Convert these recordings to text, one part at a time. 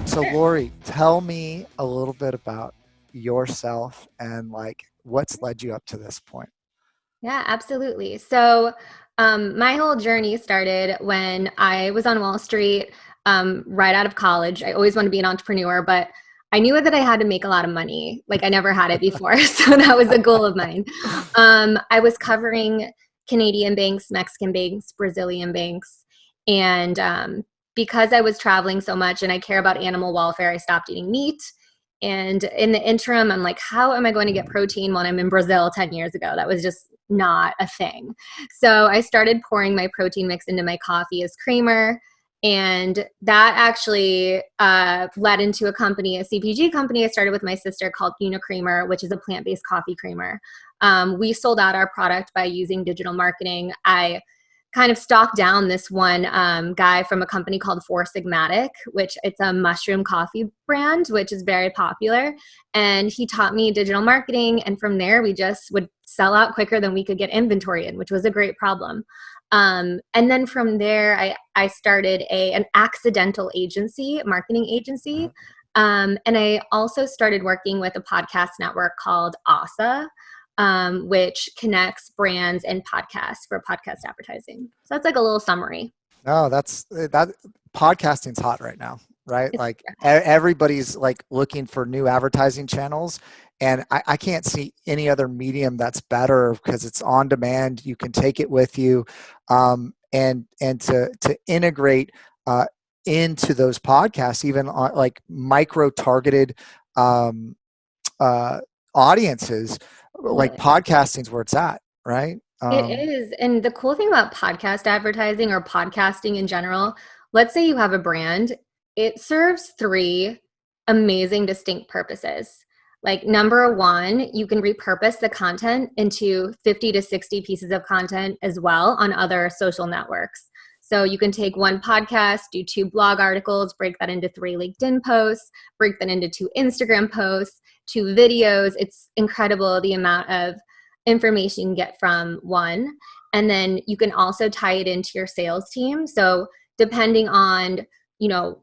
So Lori, tell me a little bit about yourself and like what's led you up to this point. Yeah, absolutely. So, my whole journey started when I was on Wall Street, right out of college. I always wanted to be an entrepreneur, but I knew that I had to make a lot of money. Like I never had it before. So that was a goal of mine. I was covering Canadian banks, Mexican banks, Brazilian banks. And because I was traveling so much and I care about animal welfare, I stopped eating meat. And in the interim, I'm like, how am I going to get protein when I'm in Brazil 10 years ago? That was just not a thing. So I started pouring my protein mix into my coffee as creamer. And that actually led into a company, a CPG company I started with my sister called Unicreamer, which is a plant-based coffee creamer. We sold out our product by using digital marketing. I kind of stalked down this one guy from a company called Four Sigmatic, which it's a mushroom coffee brand, which is very popular. And he taught me digital marketing. And from there, we just would sell out quicker than we could get inventory in, which was a great problem. And then from there, I started an accidental agency, marketing agency. And I also started working with a podcast network called ASA, which connects brands and podcasts for podcast advertising. So that's like a little summary. No, that podcasting's hot right now, right? It's, Like everybody's like looking for new advertising channels. And I can't see any other medium that's better because it's on demand. You can take it with you, and to integrate into those podcasts, even on like micro targeted um, audiences, like totally. podcasting's where it's at, right? It is. And the cool thing about podcast advertising or podcasting in general, let's say you have a brand, it serves three amazing distinct purposes. Like number one, you can repurpose the content into 50 to 60 pieces of content as well on other social networks. So you can take one podcast, do two blog articles, break that into three LinkedIn posts, break that into two Instagram posts, two videos. It's incredible the amount of information you can get from one. And then you can also tie it into your sales team. So depending on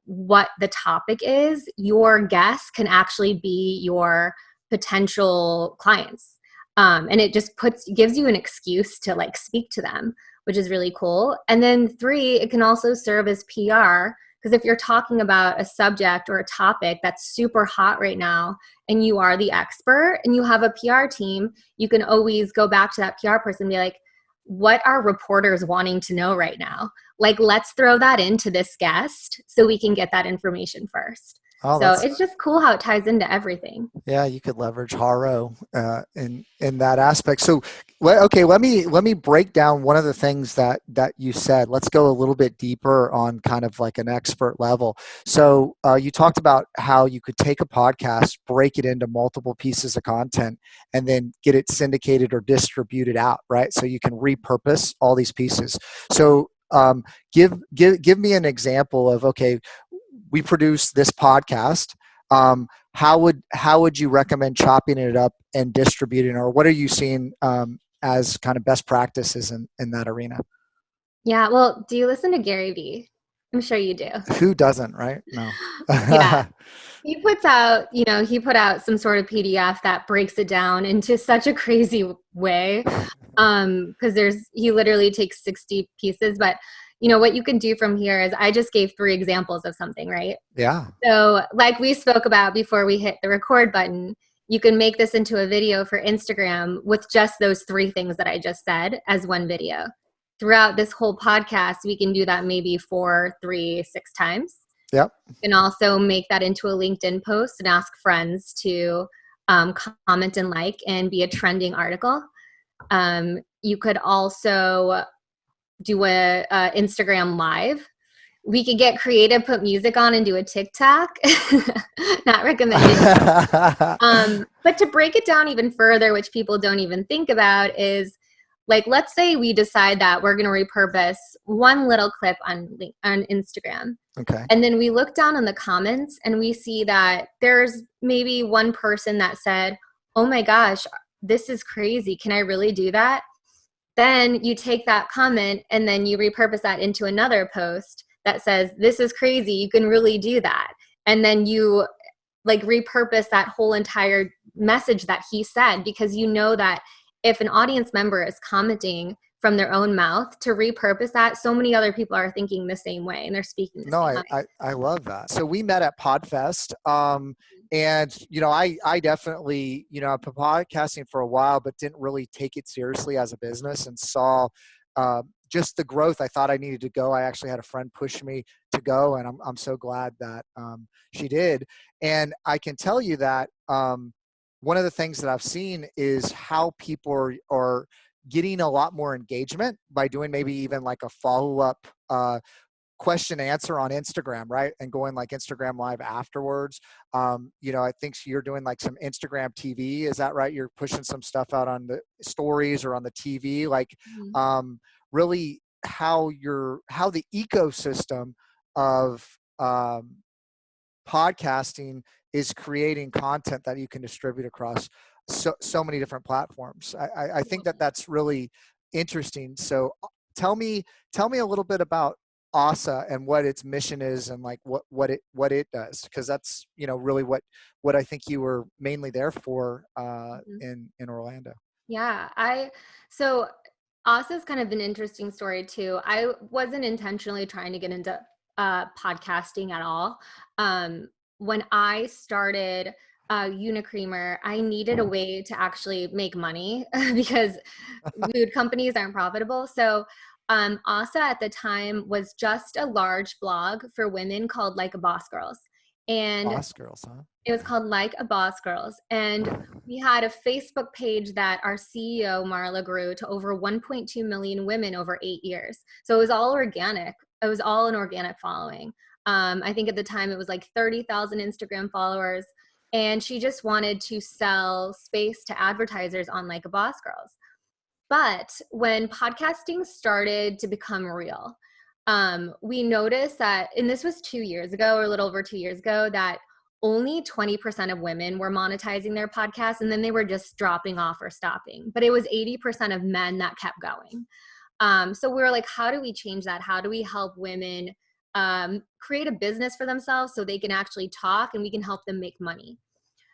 what the topic is, your guests can actually be your potential clients. And it just gives you an excuse to like speak to them, which is really cool. And then three, it can also serve as PR, because if you're talking about a subject or a topic that's super hot right now and you are the expert and you have a PR team, you can always go back to that PR person and be like, what are reporters wanting to know right now? Like, let's throw that into this guest so we can get that information first. Oh, So that's it's just cool how it ties into everything. yeah. You could leverage Haro in that aspect. So, okay, let me break down one of the things that you said. Let's go a little bit deeper on kind of like an expert level. So, you talked about how you could take a podcast, break it into multiple pieces of content, and then get it syndicated or distributed out, right? So you can repurpose all these pieces. So, give me an example of, okay, we produce this podcast. How would you recommend chopping it up and distributing, or what are you seeing as kind of best practices in that arena? Yeah. Well, do you listen to Gary Vee? I'm sure you do. Who doesn't, right? No. Yeah. He put out some sort of PDF that breaks it down into such a crazy way. Because he literally takes 60 pieces, but what you can do from here is I just gave three examples of something, right? Yeah. So like we spoke about before we hit the record button, you can make this into a video for Instagram with just those three things that I just said as one video. Throughout this whole podcast, we can do that maybe 4, 3, 6 times. Yep. You can also make that into a LinkedIn post and ask friends to comment and like and be a trending article. You could also do a Instagram live. We could get creative, put music on and do a TikTok. Not recommended. But to break it down even further, which people don't even think about, is like, let's say we decide that we're going to repurpose one little clip on Instagram. Okay. And then we look down on the comments and we see that there's maybe one person that said, oh my gosh, this is crazy. Can I really do that? Then you take that comment and then you repurpose that into another post that says, this is crazy. You can really do that. and then you like repurpose that whole entire message that he said, because you know that if an audience member is commenting from their own mouth, to repurpose that, so many other people are thinking the same way and they're speaking the No, same I, way. I love that. So we met at Podfest. And, I definitely, I've been podcasting for a while, but didn't really take it seriously as a business, and saw just the growth. I thought I needed to go. I actually had a friend push me to go, and I'm so glad that she did. And I can tell you that one of the things that I've seen is how people are getting a lot more engagement by doing maybe even like a follow-up question answer on Instagram, right? And going like Instagram live afterwards. I think you're doing like some Instagram TV. Is that right? You're pushing some stuff out on the stories or on the TV, like really how the ecosystem of podcasting is creating content that you can distribute across so many different platforms. I think that that's really interesting. So tell me a little bit about ASA and what its mission is, and like what it does, because that's really what I think you were mainly there for in Orlando. Yeah, so ASA is kind of an interesting story too. I wasn't intentionally trying to get into podcasting at all. When I started Unicreamer, I needed a way to actually make money because food companies aren't profitable. So ASA at the time was just a large blog for women called Like a Boss Girls. And Boss Girls, huh? it was called Like a Boss Girls. And we had a Facebook page that our CEO, Marla, grew to over 1.2 million women over 8 years. So it was all organic. It was all an organic following. I think at the time it was like 30,000 Instagram followers. And she just wanted to sell space to advertisers on Like a Boss Girls. But when podcasting started to become real, we noticed that, and this was 2 years ago, or a little over 2 years ago, that only 20% of women were monetizing their podcasts, and then they were just dropping off or stopping. But it was 80% of men that kept going. So we were like, how do we change that? How do we help women create a business for themselves so they can actually talk and we can help them make money?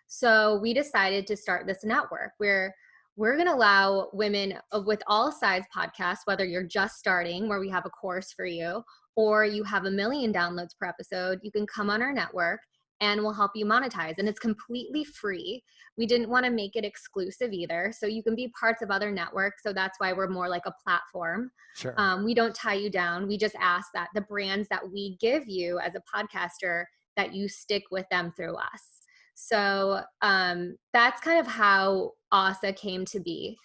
So we decided to start this network where we're going to allow women with all size podcasts, whether you're just starting, where we have a course for you, or you have 1 million downloads per episode, you can come on our network and we'll help you monetize. And it's completely free. We didn't want to make it exclusive either. So you can be parts of other networks. So that's why we're more like a platform. Sure. We don't tie you down. We just ask that the brands that we give you as a podcaster, that you stick with them through us. So that's kind of how ASA came to be,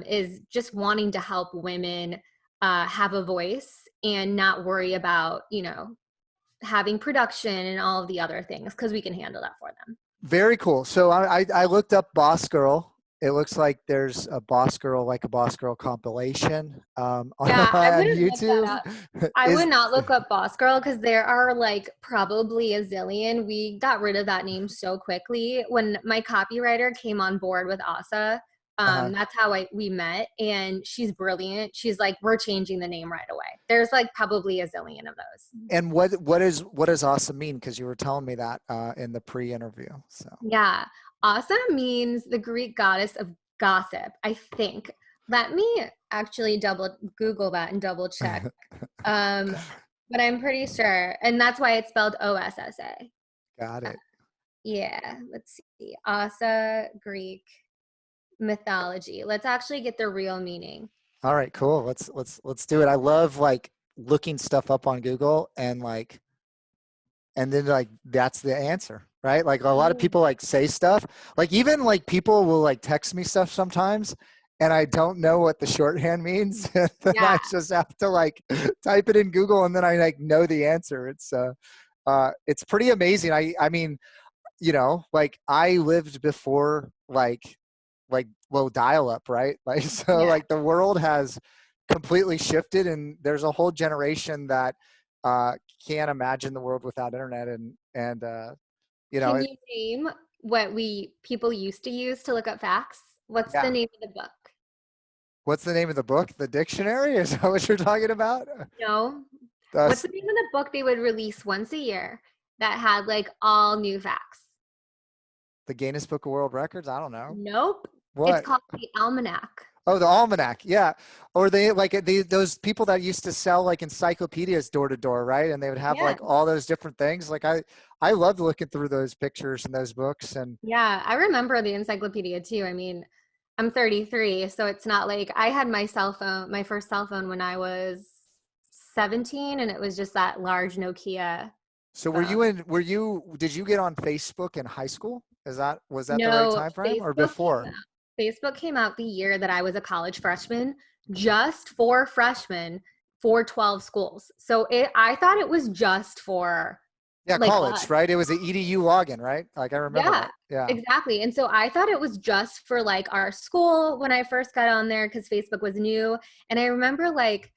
is just wanting to help women have a voice and not worry about, having production and all of the other things, because we can handle that for them. Very cool. So I looked up Boss Girl. It looks like there's a Boss Girl, Like a Boss Girl compilation on Yeah, I wouldn't look that YouTube. up. I would not look up Boss Girl, because there are like probably a zillion. We got rid of that name so quickly. When my copywriter came on board with ASA, that's how we met, and she's brilliant. She's like, we're changing the name right away. There's like probably a zillion of those. And what does ASA mean? Because you were telling me that in the pre-interview. So Yeah, Asa means the Greek goddess of gossip, I think. Let me actually Google that and double check. But I'm pretty sure, and that's why it's spelled OSSA. Got it. Yeah, let's see. Asa, Greek mythology. Let's actually get the real meaning. All right, cool. Let's do it. I love like looking stuff up on Google and then like that's the answer, right? Like a lot of people like say stuff, like even like people will like text me stuff sometimes and I don't know what the shorthand means. Then Yeah. I just have to like type it in Google and then I like know the answer. It's pretty amazing. I mean, like I lived before like low dial up, right? Like, so Yeah. like the world has completely shifted and there's a whole generation that can't imagine the world without internet. And Can you name what people used to use to look up facts? What's the name of the book? What's the name of the book? The dictionary? Is that what you're talking about? No. What's the name of the book they would release once a year? that had like all new facts. The Guinness Book of World Records? I don't know. Nope. It's What? called the Almanac. Oh, the almanac, yeah. Or they like those people that used to sell like encyclopedias door to door, right? And they would have Yeah. like all those different things. Like I loved looking through those pictures and those books. And Yeah, I remember the encyclopedia too. I mean, I'm 33, so it's not like I had my cell phone, my first cell phone when I was 17, and it was just that large Nokia so phone. did you get on Facebook in high school? Was that the right No, time frame or before? Facebook came out the year that I was a college freshman, just for freshmen for 12 schools. So I thought it was just for Yeah, like college, us. right? It was an EDU login, right? Like I remember Yeah, that. Yeah. exactly. And so I thought it was just for like our school when I first got on there because Facebook was new. And I remember like,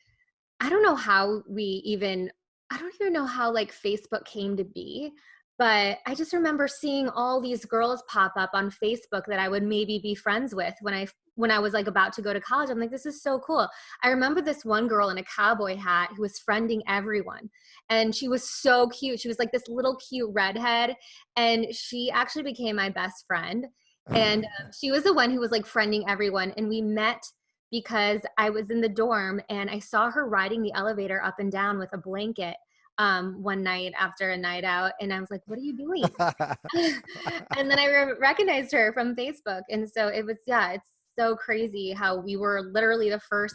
I don't know how I don't even know how like Facebook came to be, but I just remember seeing all these girls pop up on Facebook that I would maybe be friends with when I was like about to go to college. I'm like, this is so cool. I remember this one girl in a cowboy hat who was friending everyone. And she was so cute. She was like this little cute redhead. And she actually became my best friend. And she was the one who was like friending everyone. And we met because I was in the dorm and I saw her riding the elevator up and down with a blanket one night after a night out. And I was like, what are you doing? And then I recognized her from Facebook. And so it was, yeah, it's so crazy how we were literally the first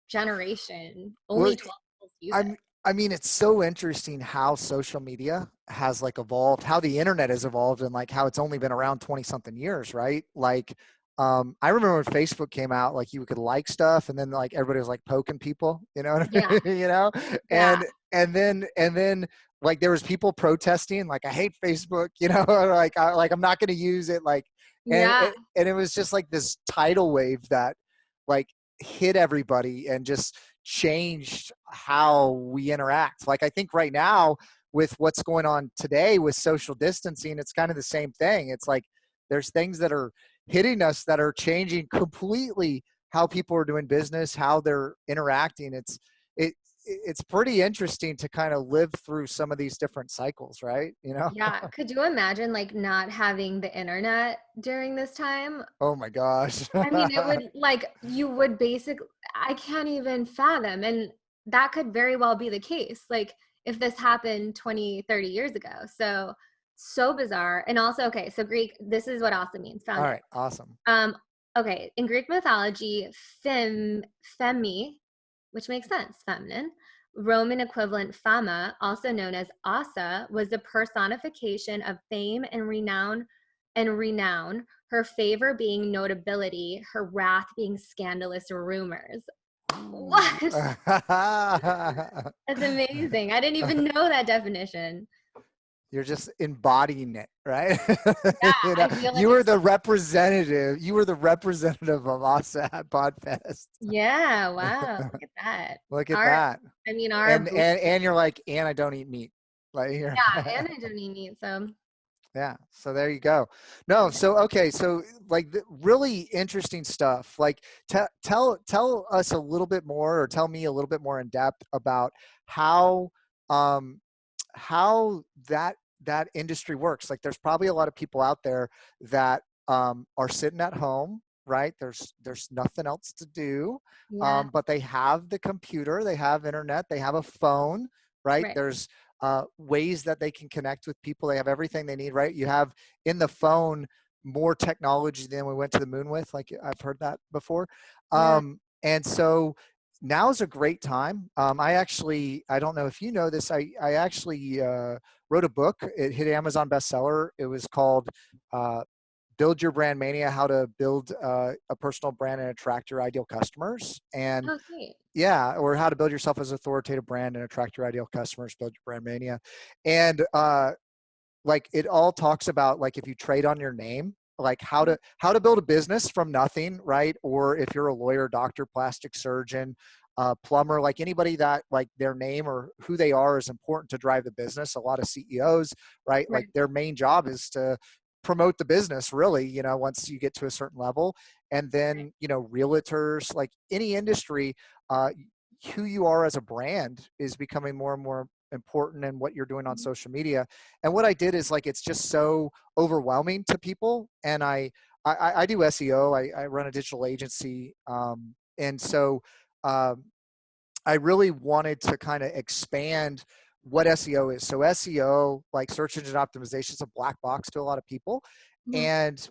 generation, Well, only 12 people use it. I'm I mean, it's so interesting how social media has like evolved, how the internet has evolved, and like how it's only been around 20 something years, right? Like, I remember when Facebook came out, like you could like stuff, and then like everybody was like poking people, you know what I Yeah. mean? You know, Yeah. and then like there was people protesting, like I hate Facebook, you know, like I'm not going to use it, like, Yeah. and it was just like this tidal wave that like hit everybody and just changed how we interact. Like I think right now with what's going on today with social distancing, it's kind of the same thing. It's like there's things that are hitting us that are changing completely how people are doing business, how they're interacting. It it's pretty interesting to kind of live through some of these different cycles, right? You know? Yeah. Could you imagine like not having the internet during this time? Oh my gosh. I mean, it would like you would basically, I can't even fathom. And that could very well be the case. Like if this happened 20, 30 years ago. So, so bizarre. And also, okay, so Greek, this is what also means. All Found it. right, awesome. Um, okay, in Greek mythology, femi, which makes sense, feminine. Roman equivalent fama, also known as Asa, was the personification of fame and renown, her favor being notability, her wrath being scandalous rumors. Ooh. What? That's amazing. I didn't even know that definition. You're just embodying it, right? Yeah, You know, I feel like it's you were the representative of us at Podfest. yeah, wow, look at that. Look at Our that. I mean our And booth, and you're like, and I don't eat meat. Like here. yeah, and I don't eat meat, so Yeah. So there you go. No. yeah. So okay. So like really interesting stuff. Like tell us a little bit more, or tell me a little bit more in depth about how um how that industry works. Like there's probably a lot of people out there that are sitting at home, right? There's nothing else to do, Yeah, but they have the computer, they have internet, they have a phone, right? right. There's ways that they can connect with people. They have everything they need, right? You have in the phone more technology than we went to the moon with. Like I've heard that before. Yeah. And so now is a great time. I don't know if you know this. I actually wrote a book. It hit Amazon bestseller. It was called Build Your Brand Mania: How to Build a Personal Brand and Attract Your Ideal Customers. And Oh, great. yeah, or how to build yourself as an authoritative brand and attract your ideal customers. Build your brand mania, and like it all talks about like if you trade on your name, like how to build a business from nothing, right? Or if you're a lawyer, doctor, plastic surgeon, plumber, like anybody that like their name or who they are is important to drive the business. A lot of CEOs, right? Like Right. their main job is to promote the business, really, you know, once you get to a certain level. And then, you know, realtors, like any industry, uh, who you are as a brand is becoming more and more important and what you're doing on social media. And what I did is like, it's just so overwhelming to people. And I do SEO. I run a digital agency. And so I really wanted to kind of expand what SEO is. So SEO, like search engine optimization, is a black box to a lot of people. Mhm. And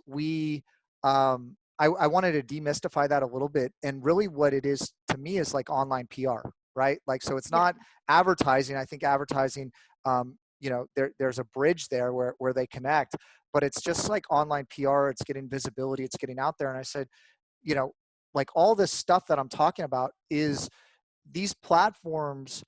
I wanted to demystify that a little bit. And really what it is to me is like online PR, right? Like, so it's Yeah. not advertising. I think advertising, there's a bridge there where they connect, but it's just like online PR. It's getting visibility. It's getting out there. And I said, you know, like all this stuff that I'm talking about is these platforms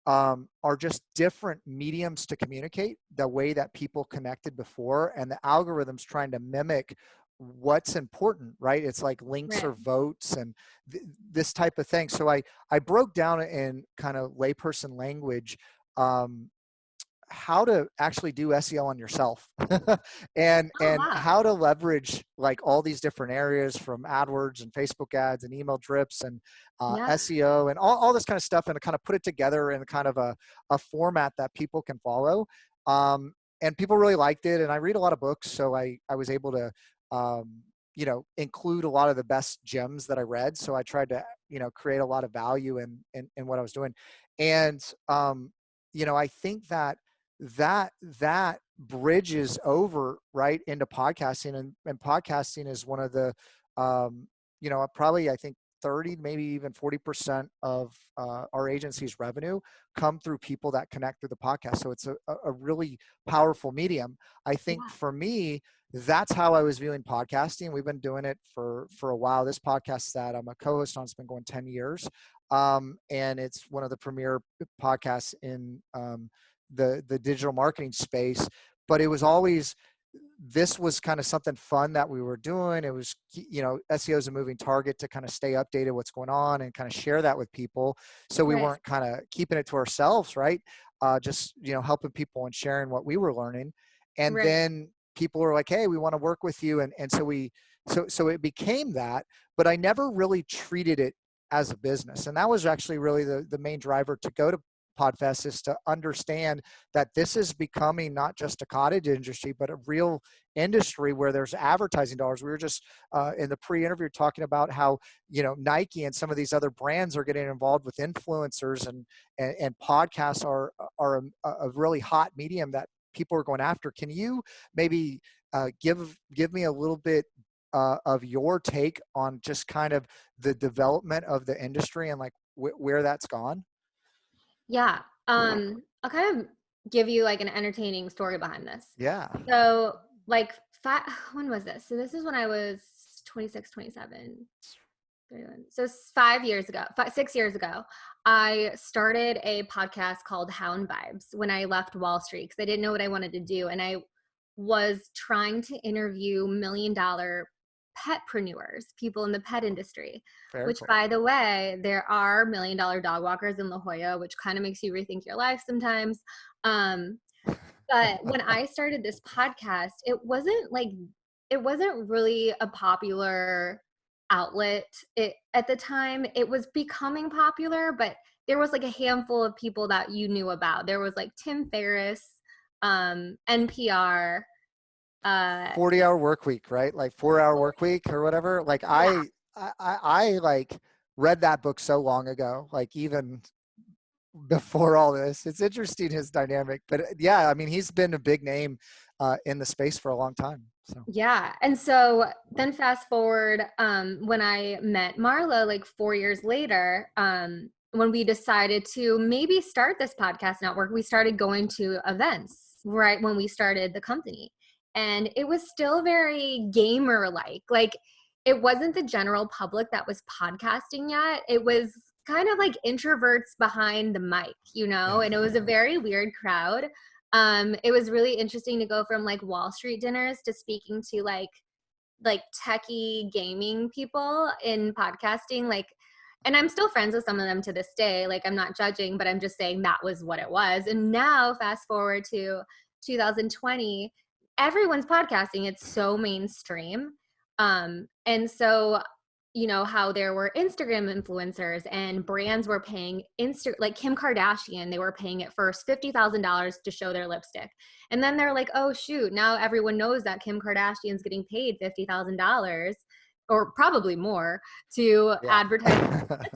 are just different mediums to communicate the way that people connected before, and the algorithms trying to mimic what's important, right? It's like links Right. or votes and this type of thing. So I broke down in kind of layperson language um, how to actually do SEO on yourself Oh, and wow. how to leverage like all these different areas from AdWords and Facebook ads and email drips and Yeah. SEO and all this kind of stuff, and to kind of put it together in kind of a format that people can follow. And people really liked it. And I read a lot of books, so I was able to include a lot of the best gems that I read. So I tried to create a lot of value in what I was doing. And I think that bridges over right into podcasting, and podcasting is one of the probably I think 30 maybe even 40% of our agency's revenue come through people that connect through the podcast. So it's a really powerful medium. I think Yeah. for me, that's how I was viewing podcasting. We've been doing it for a while. This podcast that I'm a co-host on has been going 10 years, and it's one of the premier podcasts in the digital marketing space. But it was always, this was kind of something fun that we were doing. It was, SEO is a moving target to kind of stay updated what's going on and kind of share that with people. So we Right. weren't kind of keeping it to ourselves, right? Just, helping people and sharing what we were learning. And Right. then people were like, hey, we want to work with you. And so it became that, but I never really treated it as a business. And that was actually really the main driver to go to Podfest, is to understand that this is becoming not just a cottage industry, but a real industry where there's advertising dollars. We were just in the pre-interview talking about how Nike and some of these other brands are getting involved with influencers, and podcasts are a really hot medium that people are going after. Can you maybe give me a little bit of your take on just kind of the development of the industry and like where that's gone? Yeah. I'll kind of give you like an entertaining story behind this. Yeah. So, like, when was this? So, this is when I was 26, 27, 31. So, 5 years ago, 6 years ago, I started a podcast called Hound Vibes when I left Wall Street because I didn't know what I wanted to do. And I was trying to interview $1 million petpreneurs, people in the pet industry, Very which, cool. by the way, there are $1 million dog walkers in La Jolla, which kind of makes you rethink your life sometimes. Um, but when I started this podcast, it wasn't really a popular outlet. At the time, it was becoming popular, but there was like a handful of people that you knew about. There was like Tim Ferriss, NPR, 40-hour work week, right? Like 4-hour work week or whatever. Like yeah. I like read that book so long ago, like even before all this. It's interesting, his dynamic, but yeah, I mean, he's been a big name in the space for a long time. So Yeah. And so then fast forward, when I met Marla like 4 years later, when we decided to maybe start this podcast network, we started going to events right when we started the company. And it was still very gamer like it wasn't the general public that was podcasting yet. It was kind of like introverts behind the mic, and it was a very weird crowd. It was really interesting to go from like Wall Street dinners to speaking to like techie gaming people in podcasting. And I'm still friends with some of them to this day. Like, I'm not judging, but I'm just saying that was what it was. And now fast forward to 2020, everyone's podcasting. It's so mainstream. And so how there were Instagram influencers and brands were paying like Kim Kardashian, they were paying at first $50,000 to show their lipstick. And then they're like, oh shoot, now everyone knows that Kim Kardashian's getting paid $50,000 or probably more to Yeah. advertise lipstick.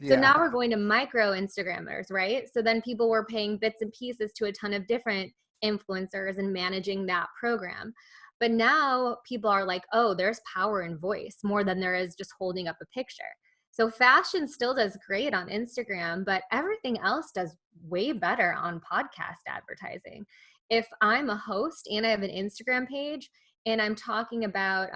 So Yeah. now we're going to micro Instagrammers, right? So then people were paying bits and pieces to a ton of different influencers and managing that program. But now people are like, oh, there's power in voice more than there is just holding up a picture. So fashion still does great on Instagram, but everything else does way better on podcast advertising. If I'm a host and I have an Instagram page and I'm talking about,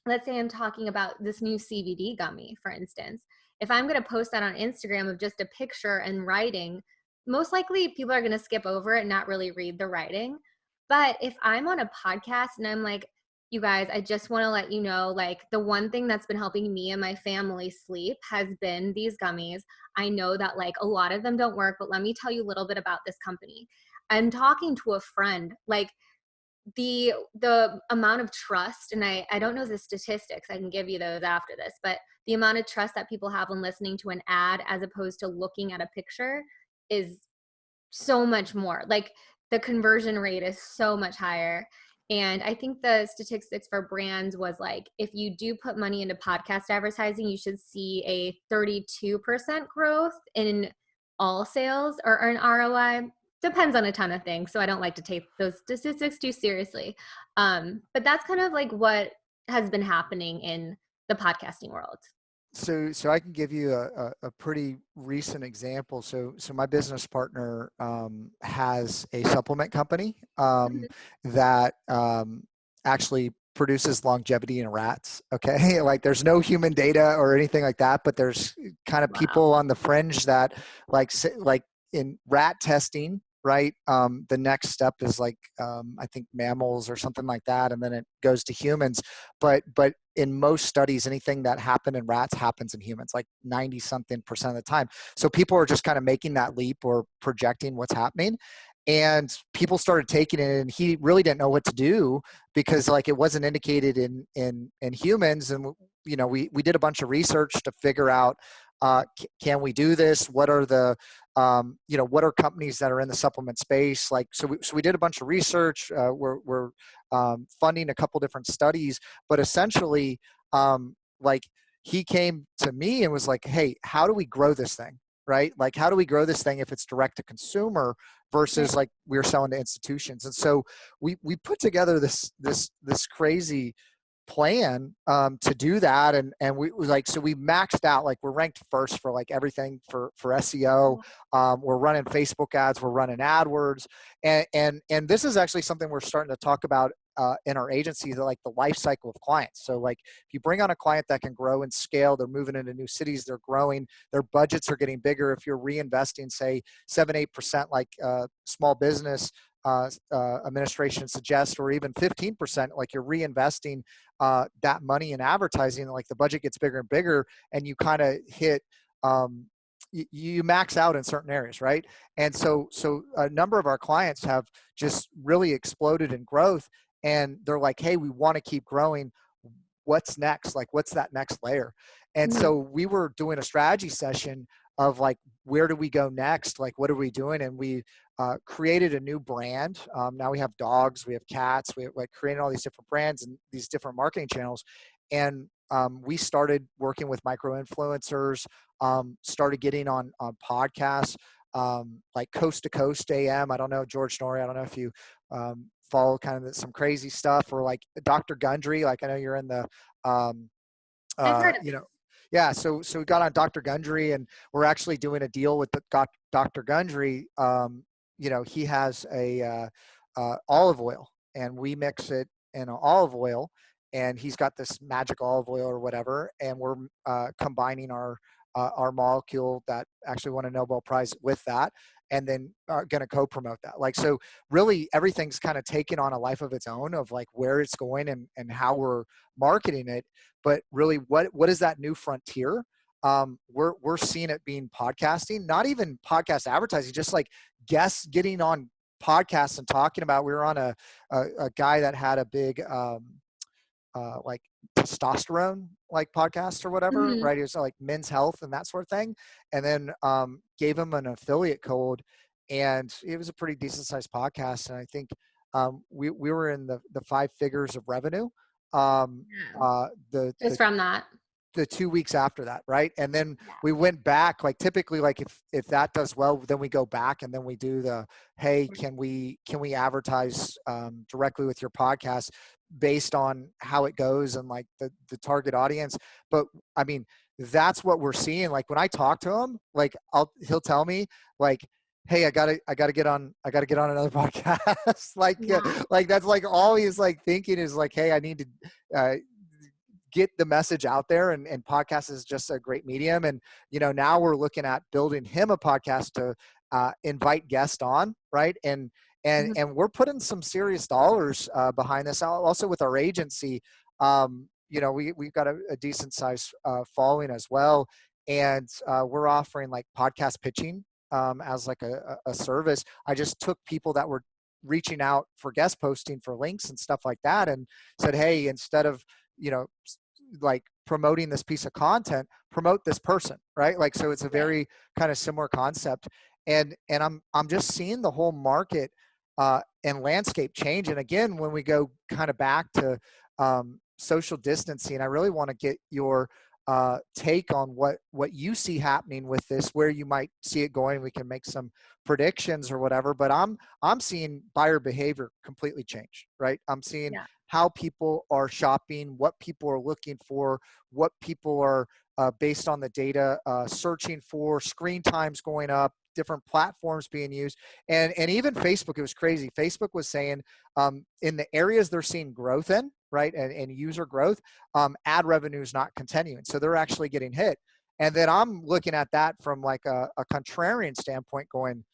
let's say I'm talking about this new CBD gummy, for instance. If I'm going to post that on Instagram of just a picture and writing, most likely people are going to skip over it and not really read the writing. But if I'm on a podcast and I'm like, you guys, I just want to let you know, like, the one thing that's been helping me and my family sleep has been these gummies. I know that, like, a lot of them don't work, but let me tell you a little bit about this company. I'm talking to a friend, like, the amount of trust, and I don't know the statistics, I can give you those after this, but the amount of trust that people have when listening to an ad as opposed to looking at a picture is so much more. Like, the conversion rate is so much higher. And I think the statistics for brands was like, if you do put money into podcast advertising, you should see a 32% growth in all sales or an ROI. Depends on a ton of things. So I don't like to take those statistics too seriously. But that's kind of like what has been happening in the podcasting world. So I can give you a pretty recent example. So my business partner has a supplement company that actually produces longevity in rats. Okay, like there's no human data or anything like that, but there's kind of Wow. people on the fringe that like in rat testing. Right. The next step is like I think mammals or something like that, and then it goes to humans. But in most studies, anything that happened in rats happens in humans, like 90 something % of the time. So people are just kind of making that leap or projecting what's happening. And people started taking it, and he really didn't know what to do because like it wasn't indicated in humans. And we did a bunch of research to figure out can we do this? What are the what are companies that are in the supplement space? Like, so we did a bunch of research. We're funding a couple different studies, but essentially, like he came to me and was like, "Hey, how do we grow this thing? Right? Like, how do we grow this thing if it's direct to consumer versus like we're selling to institutions?" And so we put together this crazy plan to do that, and we like, so we maxed out, like we're ranked first for like everything for SEO. We're running Facebook ads, we're running AdWords, and this is actually something we're starting to talk about in our agency, like the life cycle of clients. So like if you bring on a client that can grow and scale, they're moving into new cities, they're growing, their budgets are getting bigger. If you're reinvesting say 7-8% like small business administration suggests, or even 15%, like you're reinvesting that money in advertising, like the budget gets bigger and bigger, and you kind of hit you max out in certain areas, right? And so a number of our clients have just really exploded in growth, and they're like, hey, we want to keep growing. What's next? Like, what's that next layer? And so we were doing a strategy session of like, where do we go next? Like, what are we doing? And we created a new brand. Now we have dogs, we have cats, we have like created all these different brands and these different marketing channels. And we started working with micro influencers, started getting on podcasts, like Coast to Coast AM. I don't know, George Norrie, I don't know if you follow kind of some crazy stuff, or like Dr. Gundry. Like I know you're in the, I've heard of yeah. So we got on Dr. Gundry, and we're actually doing a deal with Dr. Gundry. He has a olive oil, and we mix it in olive oil, and he's got this magic olive oil or whatever, and we're combining our molecule that actually won a Nobel Prize with that, and then are going to co-promote that. Like, so really everything's kind of taken on a life of its own of like where it's going and how we're marketing it. But really what is that new frontier? We're seeing it being podcasting, not even podcast advertising, just like guests getting on podcasts and talking about. We were on a guy that had a big like testosterone like podcasts or whatever, Mhm. right? It was like men's health and that sort of thing. And then gave him an affiliate code, and it was a pretty decent sized podcast. And I think we were in the five figures of revenue. Um, Yeah. uh, the Just the from that. the 2 weeks after that, right? And then Yeah. we went back, like typically, like if that does well, then we go back and then we do the, hey, can we advertise directly with your podcast based on how it goes and like the target audience. But I mean, that's what we're seeing. Like when I talk to him, like he'll tell me like, hey, I gotta get on another podcast. Yeah. Like that's like all he's like thinking is like, hey, I need to get the message out there, and podcast is just a great medium. And now we're looking at building him a podcast to invite guests on, right? Mhm. And we're putting some serious dollars behind this. Also with our agency, we've got a decent size following as well, and we're offering like podcast pitching as like a service. I just took people that were reaching out for guest posting for links and stuff like that, and said, hey, instead of like promoting this piece of content, promote this person, right? Like, so it's a Right. very kind of similar concept. And I'm just seeing the whole market and landscape change. And again, when we go kind of back to social distancing, I really want to get your take on what you see happening with this, where you might see it going. We can make some predictions or whatever, but I'm seeing buyer behavior completely change, right? I'm seeing Yeah. how people are shopping, what people are looking for, what people are based on the data searching for, screen times going up, different platforms being used, and even Facebook. It was crazy. Facebook was saying in the areas they're seeing growth in, right, and user growth, ad revenue is not continuing, so they're actually getting hit. And then I'm looking at that from like a contrarian standpoint, going,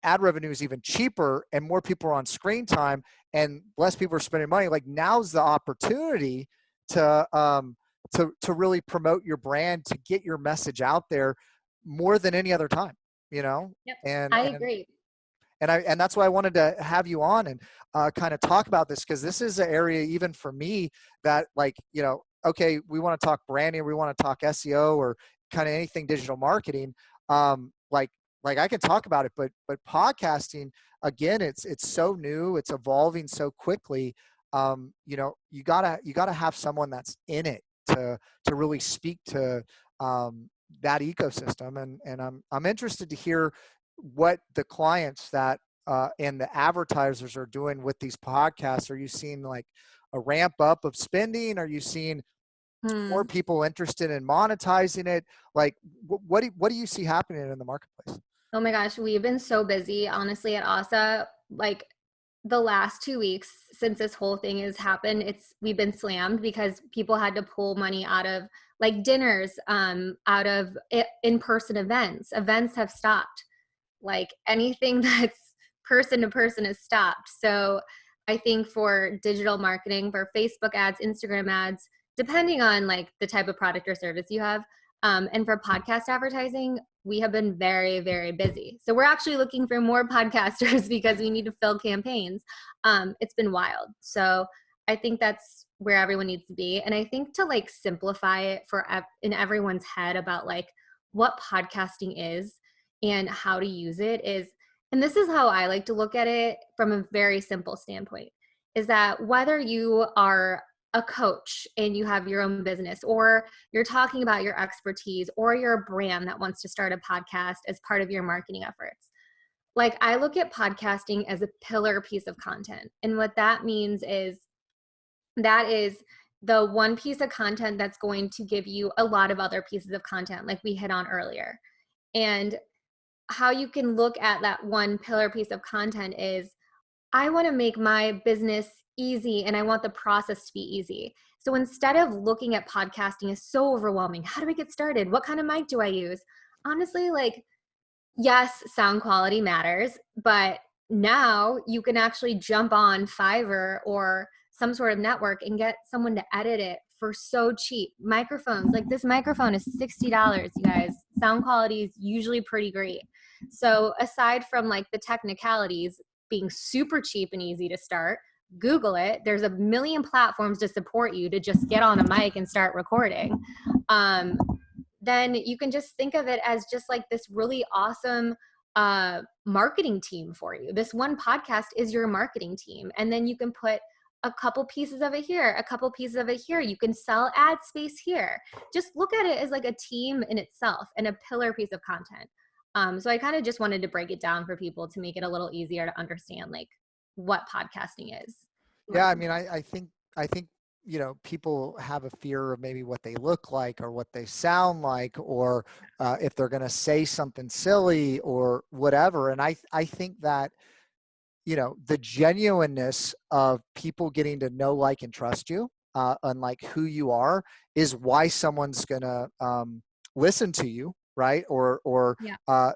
ad revenue is even cheaper and more people are on screen time and less people are spending money. Like now's the opportunity to really promote your brand, to get your message out there more than any other time, you know? Yep. And I and agree. and that's why I wanted to have you on and kind of talk about this, because this is an area even for me that, like, okay, we want to talk branding, we want to talk SEO or kind of anything digital marketing. Like I can talk about it, but podcasting, again, it's so new, it's evolving so quickly. You gotta have someone that's in it to really speak to that ecosystem. And I'm interested to hear what the clients that and the advertisers are doing with these podcasts. Are you seeing like a ramp up of spending? Are you seeing more Hmm. people interested in monetizing it? Like, what do you see happening in the marketplace? Oh my gosh, we've been so busy, honestly, at ASA. Like the last 2 weeks since this whole thing has happened, we've been slammed because people had to pull money out of like dinners, out of in-person events. Events have stopped. Like anything that's person to person has stopped. So I think for digital marketing, for Facebook ads, Instagram ads, depending on like the type of product or service you have, and for podcast advertising, we have been very, very busy. So we're actually looking for more podcasters because we need to fill campaigns. It's been wild. So I think that's where everyone needs to be. And I think to like simplify it in everyone's head about like what podcasting is and how to use it is, and this is how I like to look at it from a very simple standpoint, is that whether you are a coach and you have your own business, or you're talking about your expertise, or you're a brand that wants to start a podcast as part of your marketing efforts. Like I look at podcasting as a pillar piece of content. And what that means is that is the one piece of content that's going to give you a lot of other pieces of content like we hit on earlier. And how you can look at that one pillar piece of content is, I want to make my business easy and I want the process to be easy. So instead of looking at podcasting as so overwhelming, how do I get started? What kind of mic do I use? Honestly, like, yes, sound quality matters, but now you can actually jump on Fiverr or some sort of network and get someone to edit it for so cheap. Microphones, like this microphone is $60, you guys. Sound quality is usually pretty great. So aside from like the technicalities being super cheap and easy to start, Google it. There's a million platforms to support you to just get on a mic and start recording. Then you can just think of it as just like this really awesome marketing team for you. This one podcast is your marketing team. And then you can put a couple pieces of it here, a couple pieces of it here. You can sell ad space here. Just look at it as like a team in itself and a pillar piece of content. So I kind of just wanted to break it down for people to make it a little easier to understand like what podcasting is. Yeah, I mean, I think people have a fear of maybe what they look like or what they sound like, or if they're going to say something silly or whatever. And I think that the genuineness of people getting to know, like, and trust you, and like who you are, is why someone's going to listen to you, right? Or Yeah.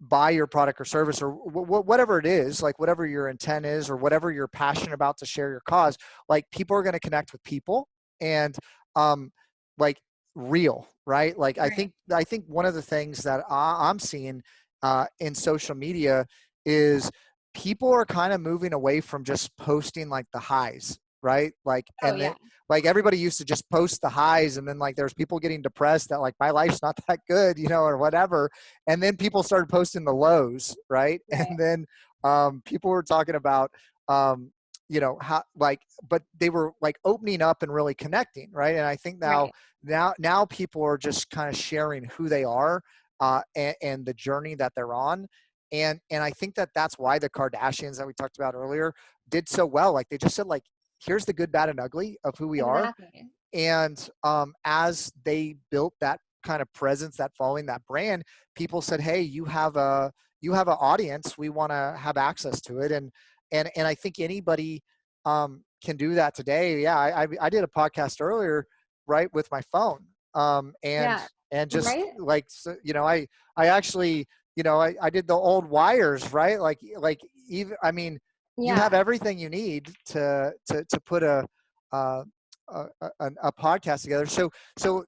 buy your product or service, or whatever it is, like whatever your intent is or whatever you're passionate about to share your cause. Like, people are going to connect with people, and like, real, right? Like, Right. I think one of the things that I'm seeing in social media is people are kind of moving away from just posting like the highs, right? Like, Oh, and yeah. then, like, everybody used to just post the highs, and then like there's people getting depressed that like my life's not that good, or whatever. And then people started posting the lows, right? Right. And then people were talking about how, like, but they were like opening up and really connecting, right? And I think Right. now people are just kind of sharing who they are, and the journey that they're on. And I think that that's why the Kardashians that we talked about earlier did so well. Like, they just said, like, here's the good, bad, and ugly of who we are. Exactly. And as they built that kind of presence, that following, that brand, people said, hey, you have an audience. We want to have access to it. And I think anybody can do that today. Yeah, I did a podcast earlier, right, with my phone. Yeah. And just Right. like, so, I actually, I did the old wires, right? Like, even, I mean, you have Yeah. everything you need to put uh, a podcast together. So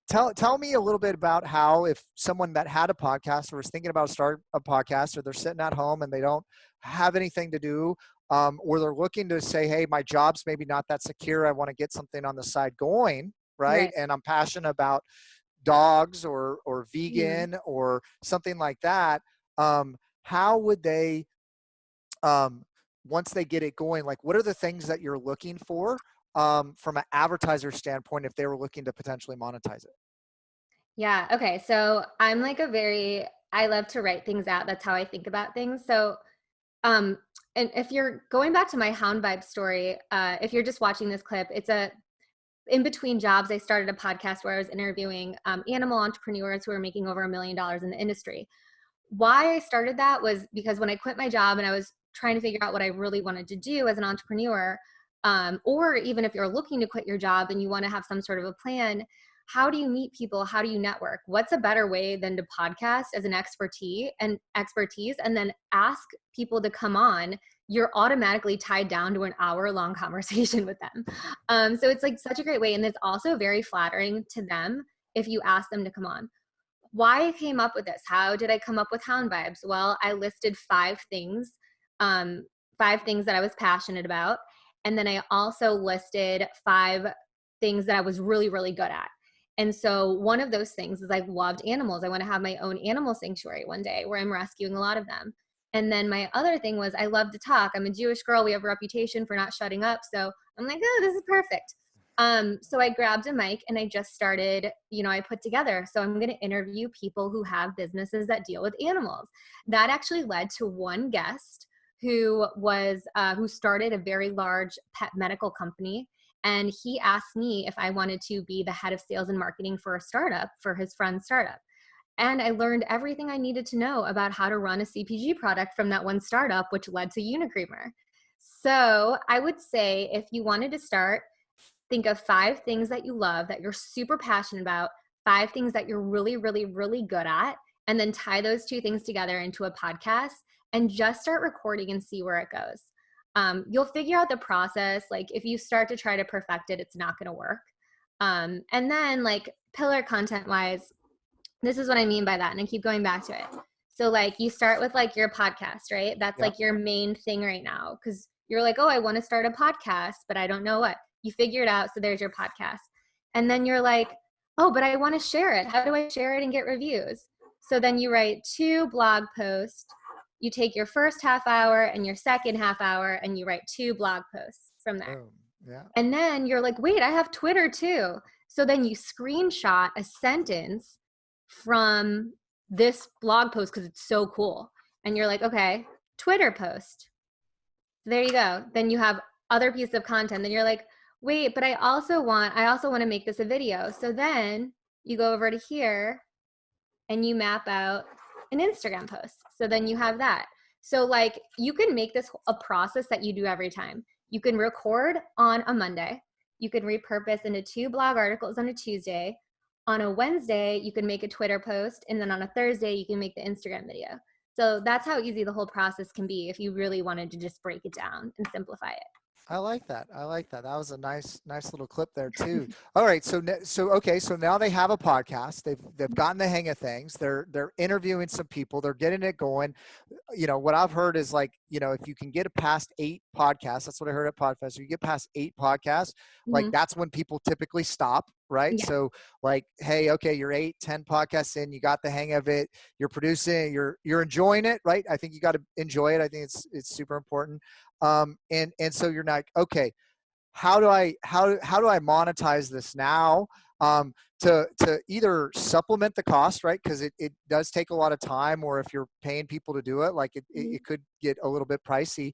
tell me a little bit about how, if someone that had a podcast or was thinking about start a podcast, or they're sitting at home and they don't have anything to do, or they're looking to say, hey, my job's maybe not that secure, I want to get something on the side going, right? Right. And I'm passionate about dogs or Mhm. vegan or something like that. How would they, um, once they get it going, like, what are the things that you're looking for from an advertiser standpoint, if they were looking to potentially monetize it? Yeah. Okay. So I'm like I love to write things out. That's how I think about things. So, um, and if you're going back to my Hound Vibe story, if you're just watching this clip, in between jobs, I started a podcast where I was interviewing animal entrepreneurs who are making over $1 million in the industry. Why I started that was because when I quit my job and I was trying to figure out what I really wanted to do as an entrepreneur, or even if you're looking to quit your job and you want to have some sort of a plan, how do you meet people? How do you network? What's a better way than to podcast as an expertise and then ask people to come on? You're automatically tied down to an hour-long conversation with them. So it's like such a great way. And it's also very flattering to them if you ask them to come on. Why I came up with this? How did I come up with Hound Vibes? Well, I listed um, 5 things that I was passionate about. And then I also listed 5 things that I was really, really good at. And so one of those things is I loved animals. I want to have my own animal sanctuary one day where I'm rescuing a lot of them. And then my other thing was I love to talk. I'm a Jewish girl. We have a reputation for not shutting up. So I'm like, oh, this is perfect. So I grabbed a mic and I just started, I put together. So I'm going to interview people who have businesses that deal with animals. That actually led to one guest who started a very large pet medical company. And he asked me if I wanted to be the head of sales and marketing for a startup, for his friend's startup. And I learned everything I needed to know about how to run a CPG product from that one startup, which led to Unicreamer. So I would say if you wanted to start, think of 5 things that you love, that you're super passionate about, 5 things that you're really, really, really good at, and then tie those 2 things together into a podcast and just start recording and see where it goes. You'll figure out the process. Like, if you start to try to perfect it, it's not going to work. And then, like, pillar content wise, this is what I mean by that. And I keep going back to it. So, like, you start with like your podcast, right? That's Yeah. like your main thing right now because You're like, oh, I want to start a podcast, but I don't know what. You figure it out. So there's your podcast. And then you're like, oh, but I want to share it. How do I share it and get reviews? So then you write 2 blog posts. You take your first half hour and your second half hour and you write 2 blog posts from there. Boom. Yeah. And then you're like, wait, I have Twitter too. So then you screenshot a sentence from this blog post because it's so cool. And you're like, okay, Twitter post. There you go. Then you have other piece of content. Then you're like, wait, but I also want to make this a video. So then you go over to here and you map out an Instagram post. So then you have that. So like you can make this a process that you do every time. You can record on a Monday. You can repurpose into 2 blog articles on a Tuesday. On a Wednesday, you can make a Twitter post. And then on a Thursday, you can make the Instagram video. So that's how easy the whole process can be if you really wanted to just break it down and simplify it. I like that. I like that. That was a nice little clip there too. All right. So okay. So now they have a podcast. They've gotten the hang of things. They're interviewing some people. They're getting it going. You know, what I've heard is like, you know, if you can get past 8 podcasts, that's what I heard at Podfest. You get past 8 podcasts, like that's when people typically stop, right? Yeah. So like, hey, okay, you're 8, 10 podcasts in, you got the hang of it. You're producing, you're enjoying it, right? I think you got to enjoy it. I think it's super important. And so you're like, okay, how do I monetize this now? To either supplement the cost, right? Because it does take a lot of time, or if you're paying people to do it, like it could get a little bit pricey.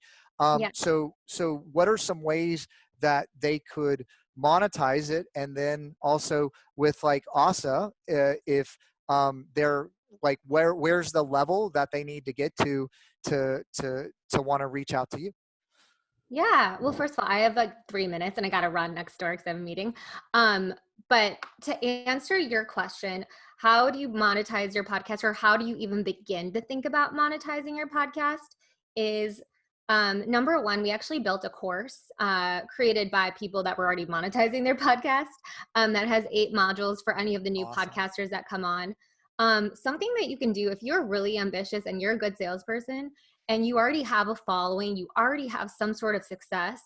So what are some ways that they could monetize it? And then also with like ASA, if they're like, where's the level that they need to get to want to reach out to you? Yeah. Well, first of all, I have like 3 minutes and I got to run next door because I have a meeting. But to answer your question, how do you monetize your podcast, or how do you even begin to think about monetizing your podcast is number one, we actually built a course created by people that were already monetizing their podcast that has 8 modules for any of the new Awesome. podcasters that come on. Something that you can do if you're really ambitious and you're a good salesperson, and you already have a following, you already have some sort of success,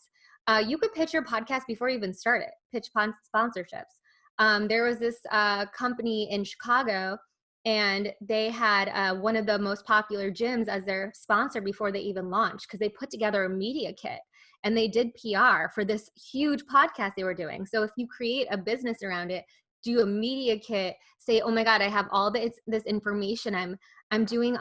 you could pitch your podcast before you even start it, pitch sponsorships. There was this company in Chicago, and they had one of the most popular gyms as their sponsor before they even launched, because they put together a media kit and they did PR for this huge podcast they were doing. So if you create a business around it, do a media kit, say, oh my God, I have all this information. I'm doing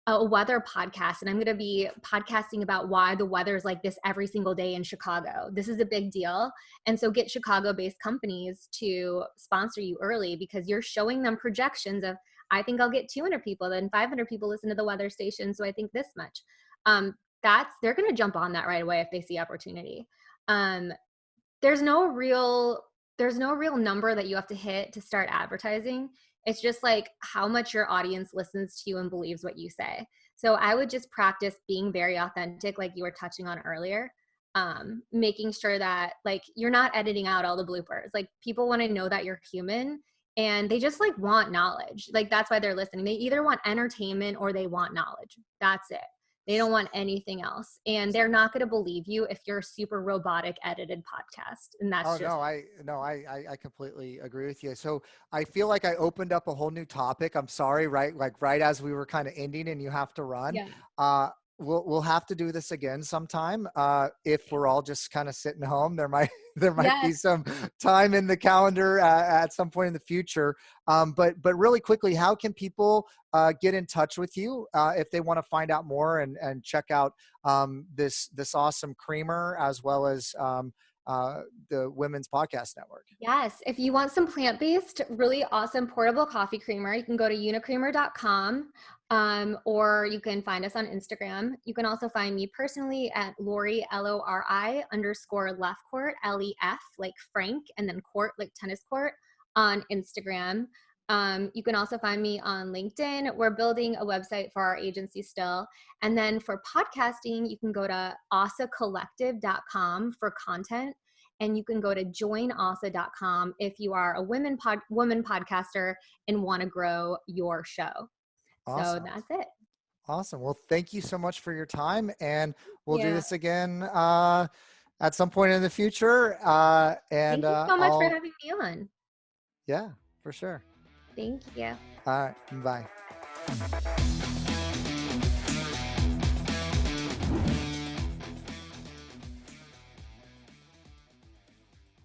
a weather podcast, and I'm going to be podcasting about why the weather is like this every single day in Chicago. This is a big deal. And so get Chicago-based companies to sponsor you early, because you're showing them projections of, I think I'll get 200 people, then 500 people listen to the weather station, so I think this much. They're going to jump on that right away if they see opportunity. There's no real number that you have to hit to start advertising. It's just like how much your audience listens to you and believes what you say. So I would just practice being very authentic, like you were touching on earlier, making sure that like you're not editing out all the bloopers. Like people want to know that you're human, and they just like want knowledge. Like that's why they're listening. They either want entertainment or they want knowledge. That's it. They don't want anything else. And they're not going to believe you if you're a super robotic edited podcast. And that's I completely agree with you. So I feel like I opened up a whole new topic. I'm sorry, right? Like right as we were kind of ending and you have to run. Yeah. We'll have to do this again sometime. If we're all just kind of sitting home, there might be Yes. some time in the calendar at some point in the future. But really quickly, how can people get in touch with you if they want to find out more and check out this awesome creamer, as well as the Women's Podcast Network? Yes. If you want some plant-based, really awesome portable coffee creamer, you can go to unicreamer.com, or you can find us on Instagram. You can also find me personally at Lori, Lori _ Lefcourt, LEF, like Frank, and then court, like tennis court, on Instagram. You can also find me on LinkedIn. We're building a website for our agency still. And then for podcasting, you can go to asacollective.com for content. And you can go to joinasa.com if you are a woman podcaster and want to grow your show. Awesome. So that's it. Awesome. Well, thank you so much for your time, and we'll do Yeah. this again at some point in the future. And Thank you so much for I'll, having me on. yeah, for sure. Thank you. All right. Bye.